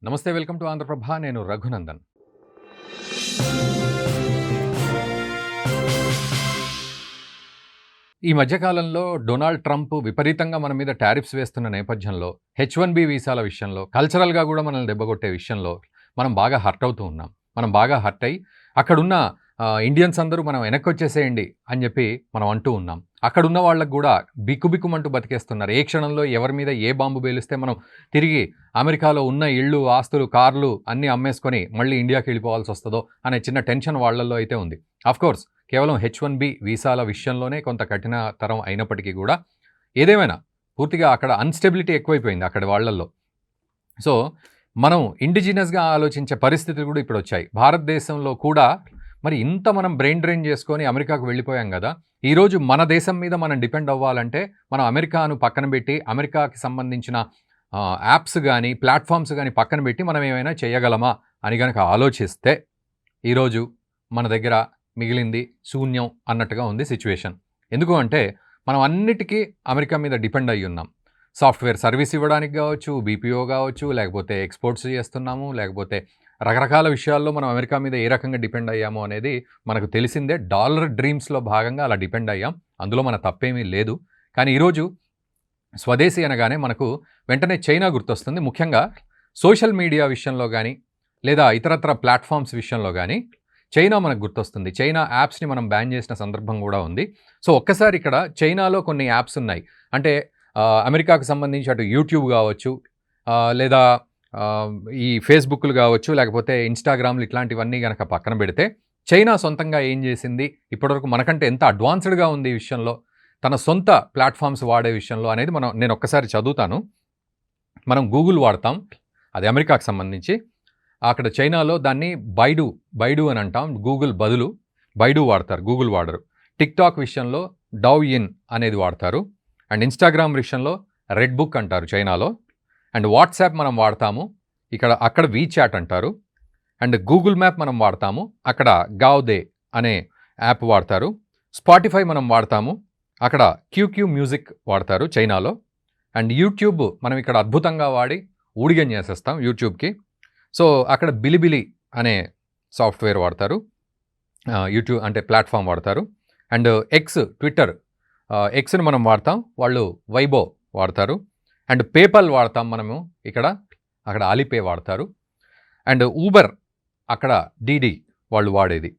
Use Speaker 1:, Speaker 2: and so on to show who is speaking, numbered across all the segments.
Speaker 1: నమస్తే, welcome to Andhraprabha. నేను రఘునందన్. ఈ మధ్య కాలంలో డొనాల్డ్ ట్రంప్ విపరీతంగా మన మీద టారిఫ్స్ వేస్తున్న నేపథ్యంలో, H1B వీసాల విషయంలో, కల్చరల్‌గా గూడా మనల్ని దెబ్బకొట్టే విషయంలో మనం బాగా హర్ట్ అవుతూ ఉన్నాం. మనం బాగా హర్ట్ అయ్యి అక్కడున్న ఇండియన్స్ అందరూ మనం వెనక్కొచ్చేసేయండి అని జెప్పి మనం అంటూ ఉన్నాం. అక్కడున్న వాళ్ళకి గూడా బిక్కుబిక్కుమంటూ బతికేస్తున్నారు. ఏ క్షణంలో ఎవరి మీద ఏ బాంబు పేలిస్తే మనం తిరిగి అమెరికాలో ఉన్న ఇళ్ళు, ఆస్తులు, కార్లు అన్నీ అమ్మేసుకొని మళ్ళీ ఇండియాకెళ్ళిపోవాల్సొస్తదో అనే చిన్న టెన్షన్ వాళ్ళల్లో అయితే ఉంది. ఆఫ్‌కోర్స్ కేవలం H1B వీసాల విషయంలోనే కొంత కఠినతరం అయినప్పటికీ గూడా, ఏదేమైనా పూర్తిగా అక్కడ అన్‌స్టెబిలిటీ ఎక్కువైపోయింది అక్కడి వాళ్ళల్లో. సో, మనం ఇండిజినస్‌గా ఆలోచించే పరిస్థితులు గూడా ఇప్పుడొచ్చాయి. భారతదేశంలో కూడా మరి ఇంత మనం బ్రెయిన్ డ్రైన్ చేసుకొని అమెరికాకు వెళ్ళిపోయాం గదా! ఈరోజు మన దేశం మీద మనం డిపెండ్ అవ్వాలంటే, మనం అమెరికాను పక్కన బెట్టి, అమెరికాకి సంబంధించిన యాప్స్ గానీ, ప్లాట్‌ఫార్మ్స్ గానీ పక్కన బెట్టి మనం ఏమైనా చేయగలమా అని గనక ఆలోచిస్తే, ఈరోజు మన దగ్గర మిగిలింది శూన్యం అన్నట్టుగా ఉంది సిట్యుయేషన్. ఎందుకు అంటే, మనం అన్నిటికీ అమెరికా మీద డిపెండ్ అయ్యున్నాం. సాఫ్ట్‌వేర్ సర్వీస్ ఇవ్వడానికి గావచ్చు, బీపీఓ గావచ్చు, లేకపోతే ఎక్స్‌పోర్ట్స్ చేస్తున్నాము, లేకపోతే రకరకాల విషయాల్లో మనం అమెరికా మీద ఏ రకంగా డిపెండ్ అయ్యాము అనేది మనకు తెలిసిందే. డాలర్ డ్రీమ్స్‌లో భాగంగా అలా డిపెండ్ అయ్యాం. అందులో మన తప్పేమీ లేదు. కానీ ఈరోజు స్వదేశీ అనగానే మనకు వెంటనే చైనా గుర్తొస్తుంది. ముఖ్యంగా సోషల్ మీడియా విషయంలో గానీ, లేదా ఇతరత్ర ప్లాట్‌ఫార్మ్స్ విషయంలో గానీ, చైనా మనకు గుర్తొస్తుంది. చైనా యాప్స్‌ని మనం బ్యాన్ చేసిన సందర్భం గూడా ఉంది. సో, ఒక్కసారి ఇక్కడ చైనాలో కొన్ని యాప్స్ ఉన్నాయి. అంటే అమెరికాకు సంబంధించి అటు యూట్యూబ్ గావచ్చు, లేదా ఈ ఫేస్‌బుక్‌లు గావచ్చు, లేకపోతే ఇన్‌స్టాగ్రామ్‌లు ఇట్లాంటివన్నీ గనక పక్కన బెడితే, చైనా సొంతంగా ఏం జేసింది, ఇప్పటివరకు మనకంటే ఎంత అడ్వాన్స్‌డ్‌గా ఉంది ఈ విషయంలో, తన సొంత ప్లాట్‌ఫార్మ్స్ వాడే విషయంలో అనేది నేను ఒక్కసారి చదువుతాను. మనం గూగుల్ వాడతాం. అది అమెరికాకు సంబంధించి. అక్కడ చైనాలో దాన్ని బైడు అని అంటాం. గూగుల్ బదులు బైడు వాడతారు. గూగుల్ వాడరు. టిక్‌టాక్ విషయంలో డౌయిన్ అనేది వాడతారు. అండ్ ఇన్‌స్టాగ్రామ్ విషయంలో రెడ్ బుక్ అంటారు చైనాలో. అండ్ వాట్సాప్ మనం వాడతాము. అక్కడ వీచాట్ అంటారు. అండ్ గూగుల్ మ్యాప్ మనం వాడతాము. అక్కడ గావ్‌దే అనే యాప్ వాడతారు. స్పాటిఫై మనం వాడతాము. అక్కడ క్యూక్యూ మ్యూజిక్ వాడతారు చైనాలో. అండ్ యూట్యూబ్ మనం ఇక్కడ అద్భుతంగా వాడి ఊడిగం చేసేస్తాం యూట్యూబ్‌కి. సో, అక్కడ బిలిబిలి అనే సాఫ్ట్‌వేర్ వాడతారు. యూట్యూబ్ అంటే ప్లాట్‌ఫార్మ్ వాడతారు. అండ్ ట్విట్టర్ ఎక్స్‌ని మనం వాడతాం. వాళ్ళు వైబో వాడతారు. అండ్ పేపాల్ వాడతాం మనము అక్కడ ఆలీపే వాడతారు. అండ్ ఊబర్ అక్కడ డీడీ వాళ్ళు వాడేది.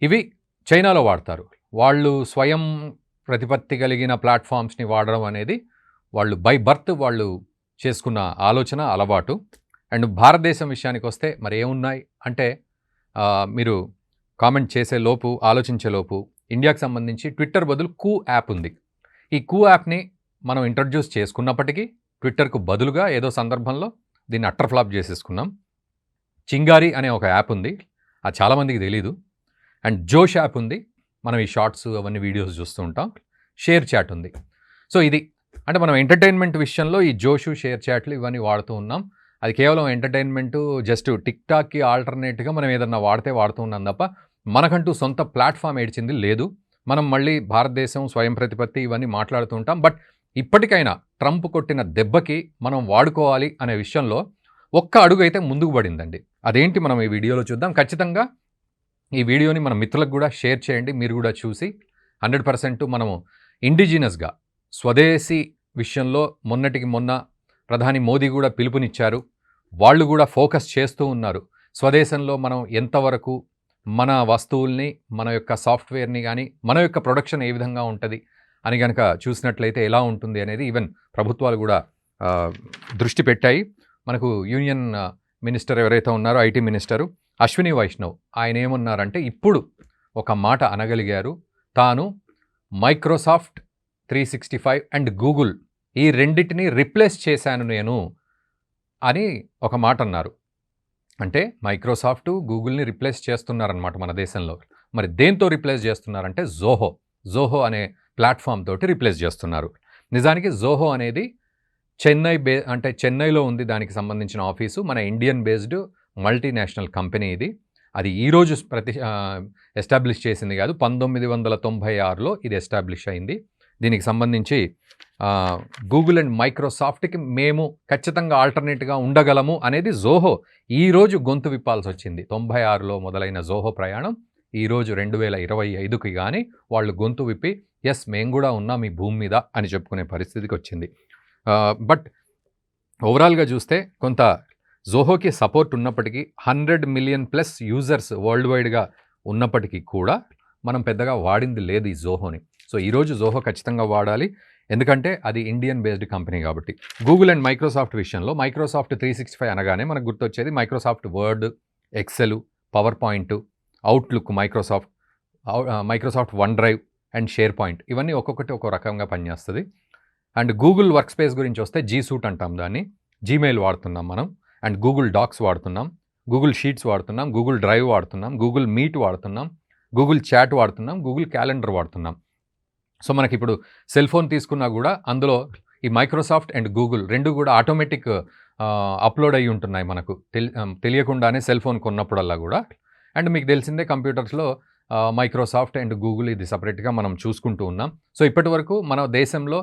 Speaker 1: ఇవి చైనాలో వాడతారు. వాళ్ళు స్వయం ప్రతిపత్తి కలిగిన ప్లాట్‌ఫార్మ్స్‌ని వాడడం అనేది వాళ్ళు బై బర్త్ వాళ్ళు చేసుకున్న ఆలోచన, అలవాటు. అండ్ భారతదేశం విషయానికొస్తే మరి ఏమున్నాయి అంటే, మీరు కామెంట్ చేసే లోపు, ఆలోచించే లోపు ఇండియాకి సంబంధించి ట్విట్టర్ బదులు కూ యాప్ ఉంది. ఈ కూ యాప్‌ని మనం ఇంట్రొడ్యూస్ చేసుకున్నప్పటికీ, ట్విట్టర్‌కు బదులుగా ఏదో సందర్భంలో దీన్ని అట్టర్ ఫ్లాప్ చేసేసుకున్నాం. చింగారి అనే ఒక యాప్ ఉంది. అది చాలామందికి తెలీదు. అండ్ జోష్ యాప్ ఉంది. మనం ఈ షార్ట్స్ అవన్నీ వీడియోస్ చూస్తూ ఉంటాం. షేర్ చాట్ ఉంది. సో, ఇది అంటే మనం ఎంటర్‌టైన్‌మెంట్ విషయంలో ఈ జోషు, షేర్ చాట్లు ఇవన్నీ వాడుతూ ఉన్నాం. అది కేవలం ఎంటర్‌టైన్‌మెంటు, జస్ట్ టిక్‌టాక్‌కి ఆల్టర్‌నేట్‌గా మనం ఏదన్నా వాడుతూ ఉన్నాం తప్ప, మనకంటూ సొంత ప్లాట్‌ఫామ్ ఏడ్చింది లేదు. మనం మళ్ళీ భారతదేశం, స్వయం ప్రతిపత్తి ఇవన్నీ మాట్లాడుతూ ఉంటాం. బట్ ఇప్పటికైనా ట్రంప్ కొట్టిన దెబ్బకి మనం వాడుకోవాలి అనే విషయంలో ఒక్క అడుగైతే ముందుకు పడిందండి. అదేంటి మనం ఈ వీడియోలో చూద్దాం. ఖచ్చితంగా ఈ వీడియోని మన మిత్రులకు గూడా షేర్ చేయండి. మీరు గూడా చూసి 100% మనము ఇండిజినస్‌గా స్వదేశీ విషయంలో మొన్నటికి మొన్న ప్రధాని మోదీ గూడా పిలుపునిచ్చారు. వాళ్ళు గూడా ఫోకస్ చేస్తూ ఉన్నారు. స్వదేశంలో మనం ఎంతవరకు మన వస్తువుల్ని, మన యొక్క సాఫ్ట్‌వేర్‌ని గానీ, మన యొక్క ప్రొడక్షన్ ఏ విధంగా ఉంటది అని గనక చూసినట్లయితే ఎలా ఉంటుంది అనేది ఈవెన్ ప్రభుత్వాలు గూడా దృష్టి పెట్టాయి. మనకు యూనియన్ మినిస్టర్ ఎవరైతే ఉన్నారో ఐటీ మినిస్టరు అశ్విని వైష్ణవ్ ఆయన ఏమన్నారంటే, ఇప్పుడు ఒక మాట అనగలిగారు. తాను మైక్రోసాఫ్ట్ 365 అండ్ గూగుల్ ఈ రెండిటిని రిప్లేస్ చేశాను నేను అని ఒక మాట అన్నారు. అంటే మైక్రోసాఫ్ట్, గూగుల్‌ని రిప్లేస్ చేస్తున్నారనమాట మన దేశంలో. మరి దేంతో రిప్లేస్ చేస్తున్నారంటే జోహో అనే ప్లాట్‌ఫామ్ తోటి రిప్లేస్ చేస్తున్నారు. నిజానికి జోహో అనేది చెన్నైలో ఉంది దానికి సంబంధించిన ఆఫీసు. మన ఇండియన్ బేస్డ్ మల్టీనేషనల్ కంపెనీ ఇది. అది ఈరోజు ఎస్టాబ్లిష్ చేసింది కాదు. 1996లో ఇది ఎస్టాబ్లిష్ అయింది. దీనికి సంబంధించి గూగుల్ అండ్ మైక్రోసాఫ్ట్కి మేము ఖచ్చితంగా ఆల్టర్నేట్గా ఉండగలము అనేది జోహో ఈరోజు గొంతు విప్పాల్సి వచ్చింది. 96లో మొదలైన జోహో ప్రయాణం ఈరోజు 2025కి కానీ వాళ్ళు గొంతు విప్పి ఎస్ మేము కూడా ఉన్నాం ఈ భూమి మీద అని చెప్పుకునే పరిస్థితికి వచ్చింది. బట్ ఓవరాల్గా చూస్తే కొంత జోహోకి సపోర్ట్ ఉన్నప్పటికీ 100 మిలియన్ ప్లస్ యూజర్స్ వరల్డ్ వైడ్గా ఉన్నప్పటికీ కూడా మనం పెద్దగా వాడింది లేదు ఈ జోహోని. సో ఈరోజు జోహో ఖచ్చితంగా వాడాలి, ఎందుకంటే అది ఇండియన్ బేస్డ్ కంపెనీ కాబట్టి. గూగుల్ అండ్ మైక్రోసాఫ్ట్ విషయంలో మైక్రోసాఫ్ట్ 365 అనగానే మనకు గుర్తొచ్చేది Microsoft Word, Excel, PowerPoint, Outlook, Microsoft OneDrive and SharePoint, ఇవన్నీ ఒక్కొక్కటి ఒక్కో రకంగా పనిచేస్తుంది. అండ్ గూగుల్ వర్క్ స్పేస్ గురించి వస్తే జీ సూట్ అంటాం దాన్ని, జీమెయిల్ వాడుతున్నాం మనం, అండ్ గూగుల్ డాక్స్ వాడుతున్నాం, గూగుల్ షీట్స్ వాడుతున్నాం, గూగుల్ డ్రైవ్ వాడుతున్నాం, గూగుల్ మీట్ వాడుతున్నాం, గూగుల్ చాట్ వాడుతున్నాం, గూగుల్ క్యాలెండర్ వాడుతున్నాం. సో మనకి ఇప్పుడు సెల్ ఫోన్ తీసుకున్నా కూడా అందులో ఈ మైక్రోసాఫ్ట్ అండ్ గూగుల్ రెండు కూడా ఆటోమేటిక్ అప్లోడ్ అయ్యి ఉంటున్నాయి మనకు తెలియకుండానే సెల్ ఫోన్ కొన్నప్పుడల్లా కూడా. అండ్ మీకు తెలిసిందే కంప్యూటర్స్లో మైక్రోసాఫ్ట్ అండ్ గూగుల్ ఇది సపరేట్గా మనం చూసుకుంటూ ఉన్నాం. సో ఇప్పటి వరకు మన దేశంలో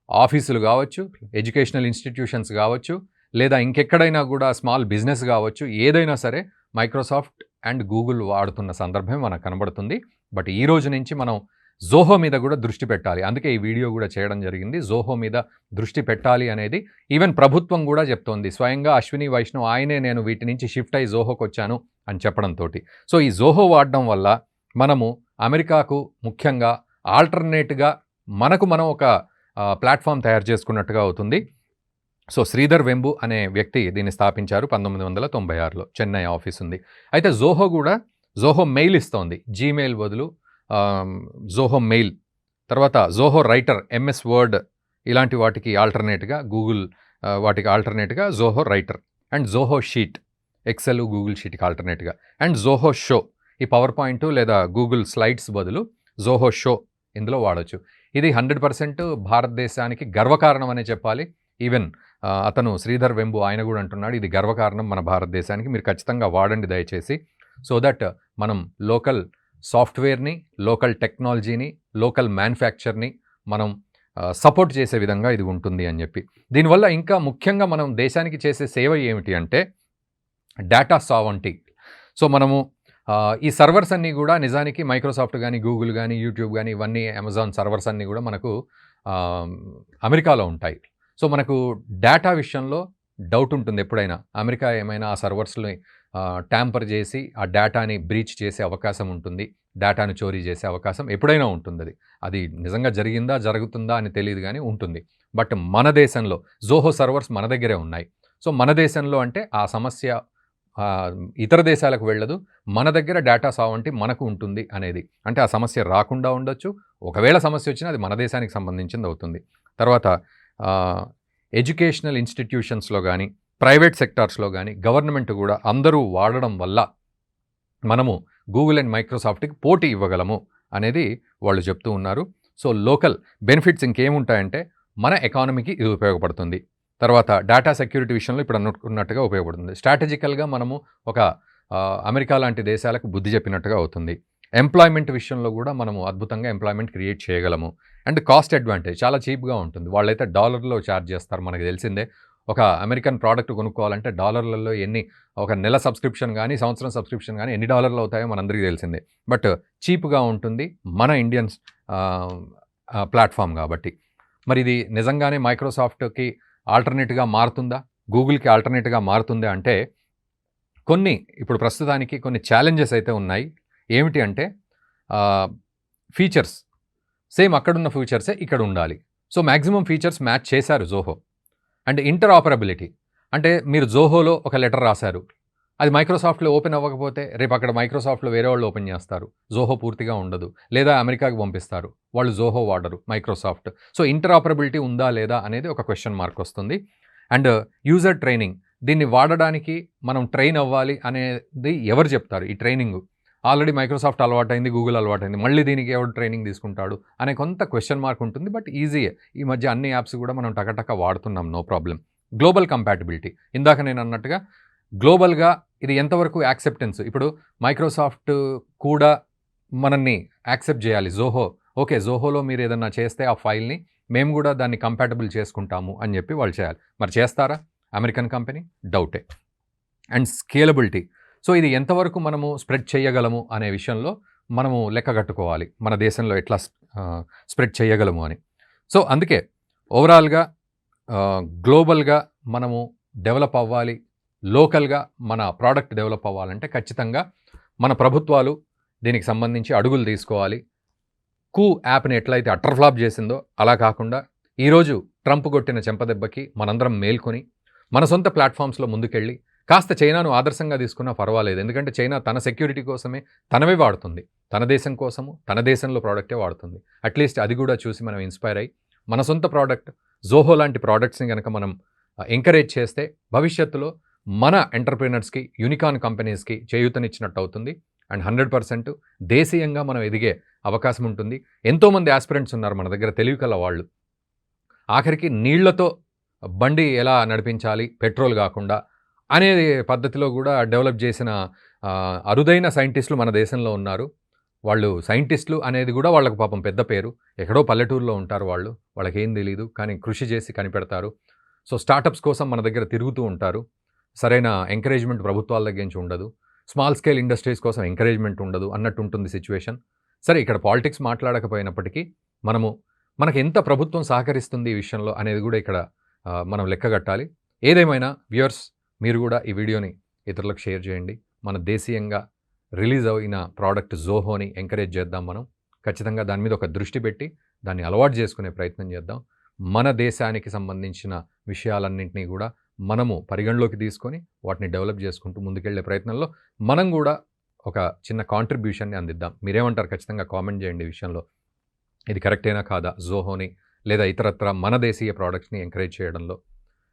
Speaker 1: ఆఫీసులు కావచ్చు, ఎడ్యుకేషనల్ ఇన్స్టిట్యూషన్స్ కావచ్చు, లేదా ఇంకెక్కడైనా కూడా స్మాల్ బిజినెస్ కావచ్చు, ఏదైనా సరే మైక్రోసాఫ్ట్ అండ్ గూగుల్ వాడుతున్న సందర్భం మనకు కనబడుతుంది. బట్ ఈ రోజు నుంచి మనం జోహో మీద కూడా దృష్టి పెట్టాలి, అందుకే ఈ వీడియో కూడా చేయడం జరిగింది. జోహో మీద దృష్టి పెట్టాలి అనేది ఈవెన్ ప్రభుత్వం కూడా చెప్తోంది. స్వయంగా అశ్విని వైష్ణవ్ ఆయనే నేను వీటి నుంచి షిఫ్ట్ అయ్యి జోహోకి వచ్చాను అని చెప్పడంతో. సో ఈ జోహో వాడడం వల్ల మనము అమెరికాకు ముఖ్యంగా ఆల్టర్నేట్గా మనకు మనం ఒక ప్లాట్ఫామ్ తయారు చేసుకున్నట్టుగా అవుతుంది. సో శ్రీధర్ వెంబు అనే వ్యక్తి దీన్ని స్థాపించారు 1996లో, చెన్నై ఆఫీస్ ఉంది. అయితే జోహో కూడా జోహో మెయిల్ ఇస్తోంది, జీమెయిల్ బదులు జోహో మెయిల్, తర్వాత జోహో రైటర్, ఎంఎస్ వర్డ్ ఇలాంటి వాటికి ఆల్టర్నేట్గా గూగుల్ వాటికి ఆల్టర్నేట్గా Zoho Writer, and Zoho Sheet, Excel Google షీట్కి ఆల్టర్నేట్గా, అండ్ జోహో షో, ఈ పవర్ పాయింట్ లేదా గూగుల్ స్లైడ్స్ బదులు జోహో షో ఇందులో వాడచ్చు. ఇది 100% భారతదేశానికి గర్వకారణం అనే చెప్పాలి. ఈవెన్ అతను శ్రీధర్ వెంబు ఆయన కూడా అంటున్నాడు ఇది గర్వకారణం మన భారతదేశానికి, మీరు ఖచ్చితంగా వాడండి దయచేసి. సో దట్ మనం లోకల్ సాఫ్ట్వేర్ని, లోకల్ టెక్నాలజీని, లోకల్ మ్యానుఫ్యాక్చర్ని మనం సపోర్ట్ చేసే విధంగా ఇది ఉంటుంది అని చెప్పి. దీనివల్ల ఇంకా ముఖ్యంగా మనం దేశానికి చేసే సేవ ఏమిటి అంటే డేటా సావర్నిటీ. సో మనము ఈ సర్వర్స్ అన్నీ కూడా నిజానికి మైక్రోసాఫ్ట్ కానీ, గూగుల్ కానీ, యూట్యూబ్ కానీ, ఇవన్నీ అమెజాన్ సర్వర్స్ అన్నీ కూడా మనకు అమెరికాలో ఉంటాయి. సో మనకు డేటా విషయంలో డౌట్ ఉంటుంది ఎప్పుడైనా, అమెరికా ఏమైనా ఆ సర్వర్స్ని ట్యాంపర్ చేసి ఆ డేటాని బ్రీచ్ చేసే అవకాశం ఉంటుంది, డేటాను చోరీ చేసే అవకాశం ఎప్పుడైనా ఉంటుంది. అది నిజంగా జరిగిందా జరుగుతుందా అని తెలియదు కానీ ఉంటుంది. బట్ మన దేశంలో జోహో సర్వర్స్ మన దగ్గరే ఉన్నాయి. సో మన దేశంలో అంటే ఆ సమస్య ఇతర దేశాలకు వెళ్ళదు, మన దగ్గర డేటా సావర్నిటీ మనకు ఉంటుంది అనేది. అంటే ఆ సమస్య రాకుండా ఉండొచ్చు, ఒకవేళ సమస్య వచ్చినా అది మన దేశానికి సంబంధించింది అవుతుంది. తర్వాత ఎడ్యుకేషనల్ ఇన్స్టిట్యూషన్స్లో కానీ, ప్రైవేట్ సెక్టార్స్లో కానీ, గవర్నమెంట్ కూడా అందరూ వాడడం వల్ల మనము గూగుల్ అండ్ మైక్రోసాఫ్ట్కి పోటీ ఇవ్వగలము అనేది వాళ్ళు చెప్తూ ఉన్నారు. సో లోకల్ బెనిఫిట్స్ ఇంకేముంటాయంటే మన ఎకానమీకి ఇది ఉపయోగపడుతుంది. తర్వాత డేటా సెక్యూరిటీ విషయంలో ఇప్పుడు అనుకున్నట్టుగా ఉపయోగపడుతుంది. స్ట్రాటజికల్గా మనము ఒక అమెరికా లాంటి దేశాలకు బుద్ధి చెప్పినట్టుగా అవుతుంది. ఎంప్లాయ్మెంట్ విషయంలో కూడా మనము అద్భుతంగా ఎంప్లాయ్మెంట్ క్రియేట్ చేయగలము. అండ్ కాస్ట్ అడ్వాంటేజ్ చాలా చీప్గా ఉంటుంది. వాళ్ళైతే డాలర్లో ఛార్జ్ చేస్తారు, మనకు తెలిసిందే. ఒక అమెరికన్ ప్రోడక్ట్ కొనుక్కోవాలంటే డాలర్లలో ఒక నెల సబ్స్క్రిప్షన్ కానీ, సంవత్సరం సబ్స్క్రిప్షన్ కానీ ఎన్ని డాలర్లు అవుతాయో మనందరికీ తెలిసిందే. బట్ చీప్గా ఉంటుంది మన ఇండియన్ ప్లాట్ఫామ్ కాబట్టి. మరి ఇది నిజంగానే మైక్రోసాఫ్ట్కి ఆల్టర్నేట్గా మారుతుందా, గూగుల్కి ఆల్టర్నేట్గా మారుతుందా అంటే కొన్ని ఇప్పుడు ప్రస్తుతానికి కొన్ని ఛాలెంజెస్ అయితే ఉన్నాయి. ఏమిటి అంటే ఫీచర్స్ సేమ్ అక్కడున్న ఫీచర్సే ఇక్కడ ఉండాలి. సో మ్యాక్సిమం ఫీచర్స్ మ్యాచ్ చేశారు జోహో. అండ్ ఇంటర్ఆపరబిలిటీ అంటే మీరు జోహోలో ఒక లెటర్ రాశారు, అది మైక్రోసాఫ్ట్లో ఓపెన్ అవ్వకపోతే రేపు అక్కడ మైక్రోసాఫ్ట్లో వేరే వాళ్ళు ఓపెన్ చేస్తారు, జోహో పూర్తిగా ఉండదు. లేదా అమెరికాకి పంపిస్తారు, వాళ్ళు జోహో వాడరు మైక్రోసాఫ్ట్. సో ఇంటర్ఆపరబిలిటీ ఉందా లేదా అనేది ఒక క్వశ్చన్ మార్క్ వస్తుంది. అండ్ యూజర్ ట్రైనింగ్, దీన్ని వాడడానికి మనం ట్రైన్ అవ్వాలి అనేది ఎవరు చెప్తారు? ఈ ట్రైనింగ్ ఆల్రెడీ మైక్రోసాఫ్ట్ అలవాటైంది, గూగుల్ అలవాటైంది, మళ్ళీ దీనికి ఎవరు ట్రైనింగ్ తీసుకుంటాడు అనే కొంత క్వశ్చన్ మార్క్ ఉంటుంది. బట్ ఈజీయే, ఈ మధ్య అన్ని యాప్స్ కూడా మనం టకటక వాడుతున్నాం, నో ప్రాబ్లం. గ్లోబల్ కంపాటిబిలిటీ, ఇందాక నేను అన్నట్టుగా గ్లోబల్గా ఇది ఎంతవరకు యాక్సెప్టెన్స్, ఇప్పుడు మైక్రోసాఫ్ట్ కూడా మనల్ని యాక్సెప్ట్ చేయాలి జోహో ఓకే జోహోలో మీరు ఏదన్నా చేస్తే ఆ ఫైల్ని మేము కూడా దాన్ని కంపాటబుల్ చేసుకుంటాము అని చెప్పి వాళ్ళు చేయాలి. మరి చేస్తారా అమెరికన్ కంపెనీ? డౌటే. And scalability. సో ఇది ఎంతవరకు మనము స్ప్రెడ్ చేయగలము అనే విషయంలో మనము లెక్క కట్టుకోవాలి. మన దేశంలో ఎట్లా స్ప్రెడ్ చేయగలము అని. సో అందుకే ఓవరాల్‌గా గ్లోబల్‌గా మనము డెవలప్ అవ్వాలి. లోకల్‌గా మన ప్రోడక్ట్ డెవలప్ అవ్వాలంటే ఖచ్చితంగా మన ప్రభుత్వాలు దీనికి సంబంధించి అడుగులు తీసుకోవాలి. యాప్‌ని ఎట్లయితే అట్టర్ ఫ్లాప్ చేసిందో అలా కాకుండా ఈరోజు ట్రంప్ కొట్టిన చెంపదెబ్బకి మనందరం మేల్కొని మన సొంత ప్లాట్‌ఫామ్స్‌లో ముందుకెళ్ళి కాస్త చైనాను ఆదర్శంగా తీసుకున్నా పర్వాలేదు. ఎందుకంటే చైనా తన సెక్యూరిటీ కోసమే తనవే వాడుతుంది. తన దేశం కోసము, తన దేశంలో ప్రోడక్టే వాడుతుంది. అట్‌లీస్ట్ అది కూడా చూసి మనం ఇన్‌స్పైర్ అయ్యి మన సొంత ప్రోడక్ట్ జోహో లాంటి ప్రోడక్ట్స్‌ని గనక మనం ఎంకరేజ్ చేస్తే భవిష్యత్తులో మన ఎంటర్‌ప్రెన్యూర్స్‌కి, యూనికార్న్ కంపెనీస్‌కి చేయూతనిచ్చినట్టు అవుతుంది. అండ్ 100% దేశీయంగా మనం ఎదిగే అవకాశం ఉంటుంది. ఎంతోమంది యాస్పిరెంట్స్ ఉన్నారు మన దగ్గర తెలివికల వాళ్ళు. ఆఖరికి నీళ్లతో బండి ఎలా నడిపించాలి పెట్రోల్ కాకుండా అనే పద్ధతిలో కూడా డెవలప్ చేసిన అరుదైన సైంటిస్టులు మన దేశంలో ఉన్నారు. వాళ్ళు సైంటిస్టులు అనేది కూడా వాళ్ళకు పాపం పెద్ద పేరు. ఎక్కడో పల్లెటూరులో ఉంటారు వాళ్ళు. వాళ్ళకేం తెలీదు. కానీ కృషి చేసి కనిపెడతారు. సో స్టార్టప్స్ కోసం మన దగ్గర తిరుగుతూ ఉంటారు. సరైన ఎంకరేజ్మెంట్ ప్రభుత్వాల దగ్గర నుంచి ఉండదు. స్మాల్ స్కేల్ ఇండస్ట్రీస్ కోసం ఎంకరేజ్మెంట్ ఉండదు అన్నట్టు ఉంటుంది సిచ్యువేషన్. సరే ఇక్కడ పాలిటిక్స్ మాట్లాడకపోయినప్పటికీ మనకు ఎంత ప్రభుత్వం సహకరిస్తుంది ఈ విషయంలో అనేది కూడా ఇక్కడ మనం లెక్కగట్టాలి. ఏదేమైనా వ్యూయర్స్ మీరు కూడా ఈ వీడియోని ఇతరులకు షేర్ చేయండి. మన దేశీయంగా రిలీజ్ అయిన ప్రోడక్ట్ జోహోని ఎంకరేజ్ చేద్దాం మనం. ఖచ్చితంగా దాని మీద ఒక దృష్టి పెట్టి దాన్ని అలవాటు చేసుకునే ప్రయత్నం చేద్దాం. మన దేశానికి సంబంధించిన విషయాలన్నింటినీ కూడా మనము పరిగణలోకి తీసుకొని వాటిని డెవలప్ చేసుకుంటూ ముందుకెళ్లే ప్రయత్నంలో మనం కూడా ఒక చిన్న కాంట్రిబ్యూషన్ని అందిద్దాం. మీరేమంటారు? ఖచ్చితంగా కామెంట్ చేయండి ఈ విషయంలో. ఇది కరెక్టేనా కాదా జోహోని లేదా ఇతరత్ర మన దేశీయ ప్రోడక్ట్స్ని ఎంకరేజ్ చేయడంలో.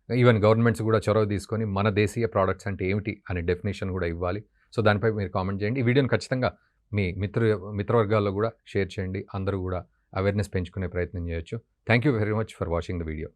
Speaker 1: ఈవెన్ గవర్నమెంట్స్ కూడా చొరవ తీసుకొని మన దేశీయ ప్రోడక్ట్స్ అంటే ఏమిటి అనే డెఫినేషన్ కూడా ఇవ్వాలి. సో దానిపై మీరు కామెంట్ చేయండి. ఈ వీడియోని ఖచ్చితంగా మీ మిత్రవర్గాల్లో కూడా షేర్ చేయండి. అందరూ కూడా అవేర్నెస్ పెంచుకునే ప్రయత్నం చేయొచ్చు. Thank you very much for watching the video.